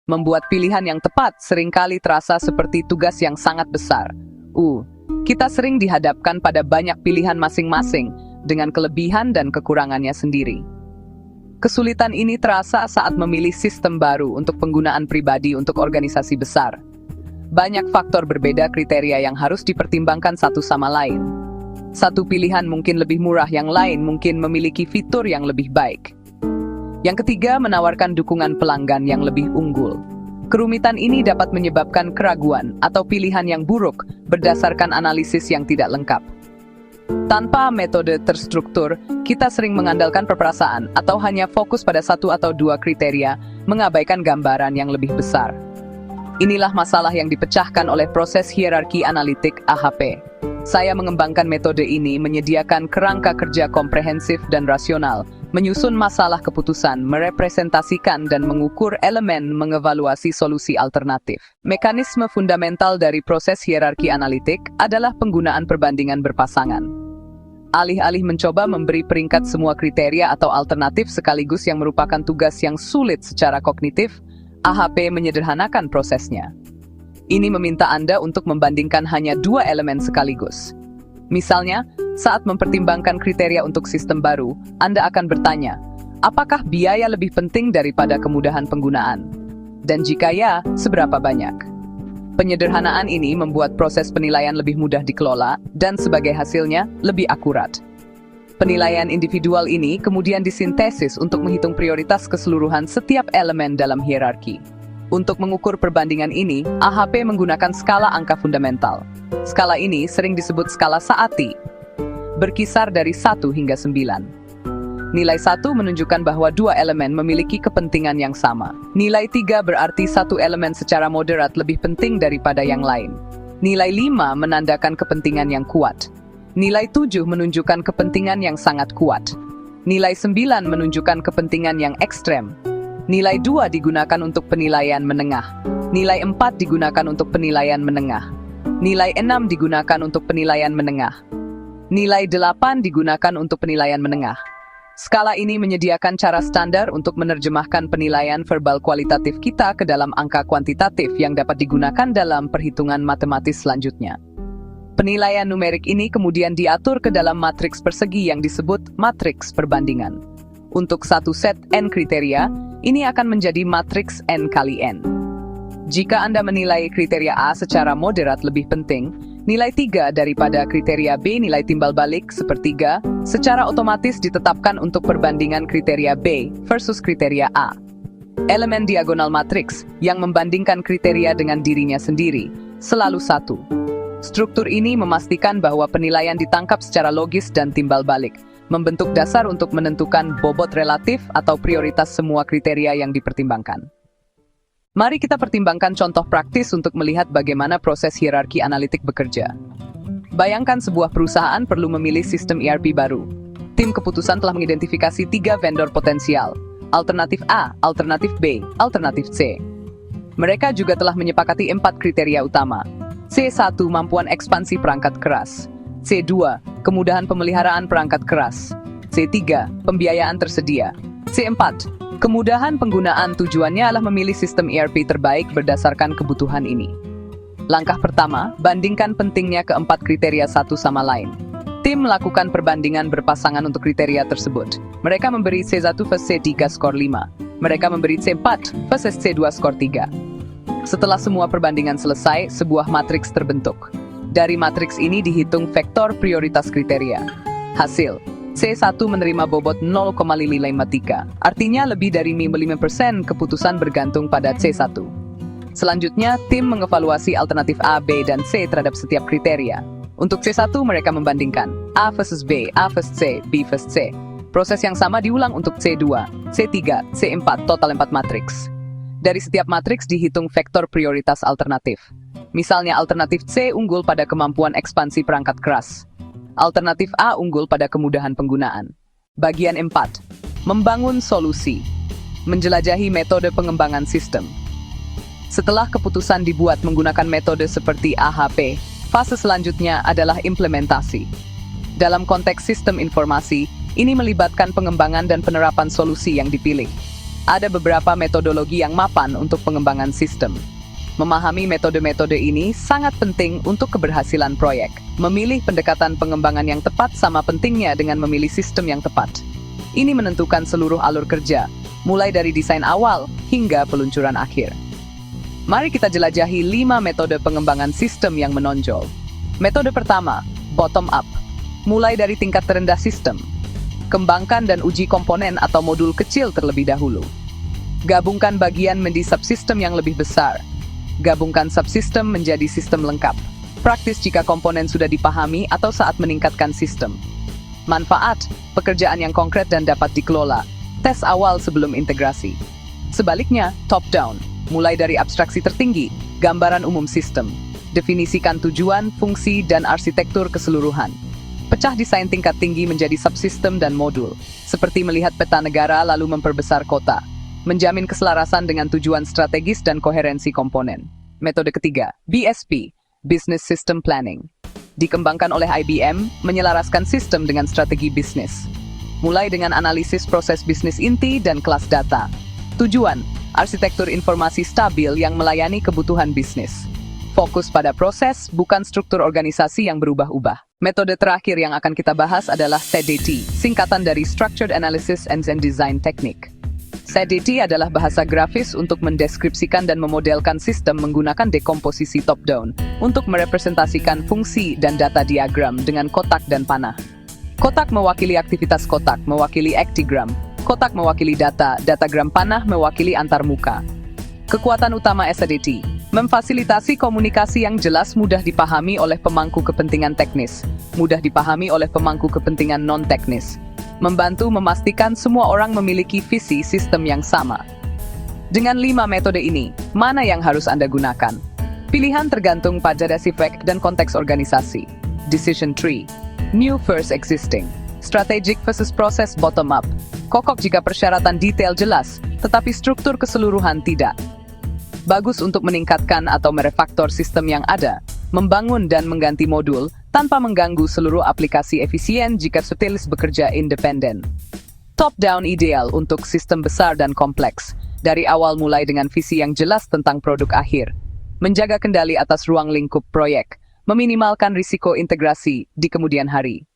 Membuat pilihan yang tepat seringkali terasa seperti tugas yang sangat besar. Kita sering dihadapkan pada banyak pilihan masing-masing dengan kelebihan dan kekurangannya sendiri. Kesulitan ini terasa saat memilih sistem baru untuk penggunaan pribadi untuk organisasi besar. Banyak faktor berbeda kriteria yang harus dipertimbangkan satu sama lain. Satu pilihan mungkin lebih murah, yang lain mungkin memiliki fitur yang lebih baik. Yang ketiga, menawarkan dukungan pelanggan yang lebih unggul. Kerumitan ini dapat menyebabkan keraguan atau pilihan yang buruk berdasarkan analisis yang tidak lengkap. Tanpa metode terstruktur, kita sering mengandalkan perasaan atau hanya fokus pada satu atau dua kriteria, mengabaikan gambaran yang lebih besar. Inilah masalah yang dipecahkan oleh proses hierarki analitik AHP. Saya mengembangkan metode ini menyediakan kerangka kerja komprehensif dan rasional, menyusun masalah keputusan, merepresentasikan dan mengukur elemen, mengevaluasi solusi alternatif. Mekanisme fundamental dari proses hierarki analitik adalah penggunaan perbandingan berpasangan. Alih-alih mencoba memberi peringkat semua kriteria atau alternatif sekaligus yang merupakan tugas yang sulit secara kognitif, AHP menyederhanakan prosesnya. Ini meminta Anda untuk membandingkan hanya dua elemen sekaligus. Misalnya, saat mempertimbangkan kriteria untuk sistem baru, Anda akan bertanya, apakah biaya lebih penting daripada kemudahan penggunaan? Dan jika ya, seberapa banyak? Penyederhanaan ini membuat proses penilaian lebih mudah dikelola dan sebagai hasilnya lebih akurat. Penilaian individual ini kemudian disintesis untuk menghitung prioritas keseluruhan setiap elemen dalam hierarki. Untuk mengukur perbandingan ini, AHP menggunakan skala angka fundamental. Skala ini sering disebut skala Saati, berkisar dari 1 hingga 9. Nilai 1 menunjukkan bahwa dua elemen memiliki kepentingan yang sama. Nilai 3 berarti satu elemen secara moderat lebih penting daripada yang lain. Nilai 5 menandakan kepentingan yang kuat. Nilai 7 menunjukkan kepentingan yang sangat kuat. Nilai 9 menunjukkan kepentingan yang ekstrem. Nilai 2 digunakan untuk penilaian menengah. Nilai 4 digunakan untuk penilaian menengah. Nilai 6 digunakan untuk penilaian menengah. Nilai 8 digunakan untuk penilaian menengah. Skala ini menyediakan cara standar untuk menerjemahkan penilaian verbal kualitatif kita ke dalam angka kuantitatif yang dapat digunakan dalam perhitungan matematis selanjutnya. Penilaian numerik ini kemudian diatur ke dalam matriks persegi yang disebut matriks perbandingan. Untuk satu set N kriteria, ini akan menjadi matriks N kali N. Jika Anda menilai kriteria A secara moderat lebih penting, nilai 3 daripada kriteria B, nilai timbal balik sepertiga, secara otomatis ditetapkan untuk perbandingan kriteria B versus kriteria A. Elemen diagonal matriks yang membandingkan kriteria dengan dirinya sendiri selalu satu. Struktur ini memastikan bahwa penilaian ditangkap secara logis dan timbal balik, membentuk dasar untuk menentukan bobot relatif atau prioritas semua kriteria yang dipertimbangkan. Mari kita pertimbangkan contoh praktis untuk melihat bagaimana proses hierarki analitik bekerja. Bayangkan sebuah perusahaan perlu memilih sistem ERP baru. Tim keputusan telah mengidentifikasi 3 vendor potensial, alternatif A, alternatif B, alternatif C. Mereka juga telah menyepakati 4 kriteria utama. C1, kemampuan ekspansi perangkat keras. C2, kemudahan pemeliharaan perangkat keras. C3, pembiayaan tersedia. C4, kemudahan penggunaan. Tujuannya adalah memilih sistem ERP terbaik berdasarkan kebutuhan ini. Langkah pertama, bandingkan pentingnya keempat kriteria satu sama lain. Tim melakukan perbandingan berpasangan untuk kriteria tersebut. Mereka memberi C1 versus C3 skor 5. Mereka memberi C4 versus C2 skor 3. Setelah semua perbandingan selesai, sebuah matriks terbentuk. Dari matriks ini dihitung vektor prioritas kriteria. Hasil, C1 menerima bobot 0,553, artinya lebih dari 55% keputusan bergantung pada C1. Selanjutnya, tim mengevaluasi alternatif A, B, dan C terhadap setiap kriteria. Untuk C1, mereka membandingkan A versus B, A versus C, B versus C. Proses yang sama diulang untuk C2, C3, C4, total 4 matriks. Dari setiap matriks dihitung vektor prioritas alternatif. Misalnya alternatif C unggul pada kemampuan ekspansi perangkat keras. Alternatif A unggul pada kemudahan penggunaan. Bagian 4. Membangun solusi. Menjelajahi metode pengembangan sistem. Setelah keputusan dibuat menggunakan metode seperti AHP, fase selanjutnya adalah implementasi. Dalam konteks sistem informasi, ini melibatkan pengembangan dan penerapan solusi yang dipilih. Ada beberapa metodologi yang mapan untuk pengembangan sistem. Memahami metode-metode ini sangat penting untuk keberhasilan proyek. Memilih pendekatan pengembangan yang tepat sama pentingnya dengan memilih sistem yang tepat. Ini menentukan seluruh alur kerja, mulai dari desain awal hingga peluncuran akhir. Mari kita jelajahi 5 metode pengembangan sistem yang menonjol. Metode pertama, bottom up. Mulai dari tingkat terendah sistem. Kembangkan dan uji komponen atau modul kecil terlebih dahulu. Gabungkan bagian menjadi subsistem yang lebih besar. Gabungkan subsistem menjadi sistem lengkap. Praktis jika komponen sudah dipahami atau saat meningkatkan sistem. Manfaat, pekerjaan yang konkret dan dapat dikelola. Tes awal sebelum integrasi. Sebaliknya, top down. Mulai dari abstraksi tertinggi, gambaran umum sistem. Definisikan tujuan, fungsi, dan arsitektur keseluruhan. Pecah desain tingkat tinggi menjadi subsistem dan modul. Seperti melihat peta negara lalu memperbesar kota. Menjamin keselarasan dengan tujuan strategis dan koherensi komponen. Metode ketiga, BSP, Business System Planning. Dikembangkan oleh IBM, menyelaraskan sistem dengan strategi bisnis. Mulai dengan analisis proses bisnis inti dan kelas data. Tujuan, arsitektur informasi stabil yang melayani kebutuhan bisnis. Fokus pada proses, bukan struktur organisasi yang berubah-ubah. Metode terakhir yang akan kita bahas adalah SADT, singkatan dari Structured Analysis and Design Technique. SADT adalah bahasa grafis untuk mendeskripsikan dan memodelkan sistem menggunakan dekomposisi top-down untuk merepresentasikan fungsi dan data diagram dengan kotak dan panah. Kotak mewakili aktivitas kotak, mewakili actigram. Kotak mewakili data, datagram panah mewakili antarmuka. Kekuatan utama SADT, memfasilitasi komunikasi yang jelas mudah dipahami oleh pemangku kepentingan teknis, mudah dipahami oleh pemangku kepentingan non-teknis. Membantu memastikan semua orang memiliki visi sistem yang sama. Dengan 5 metode ini, mana yang harus Anda gunakan? Pilihan tergantung pada sifat dan konteks organisasi. Decision tree, new versus existing, strategic versus proses bottom up. Kokok jika persyaratan detail jelas, tetapi struktur keseluruhan tidak. Bagus untuk meningkatkan atau merefaktor sistem yang ada, membangun dan mengganti modul, tanpa mengganggu seluruh aplikasi efisien jika setilis bekerja independen. Top-down ideal untuk sistem besar dan kompleks, dari awal mulai dengan visi yang jelas tentang produk akhir. Menjaga kendali atas ruang lingkup proyek, meminimalkan risiko integrasi di kemudian hari.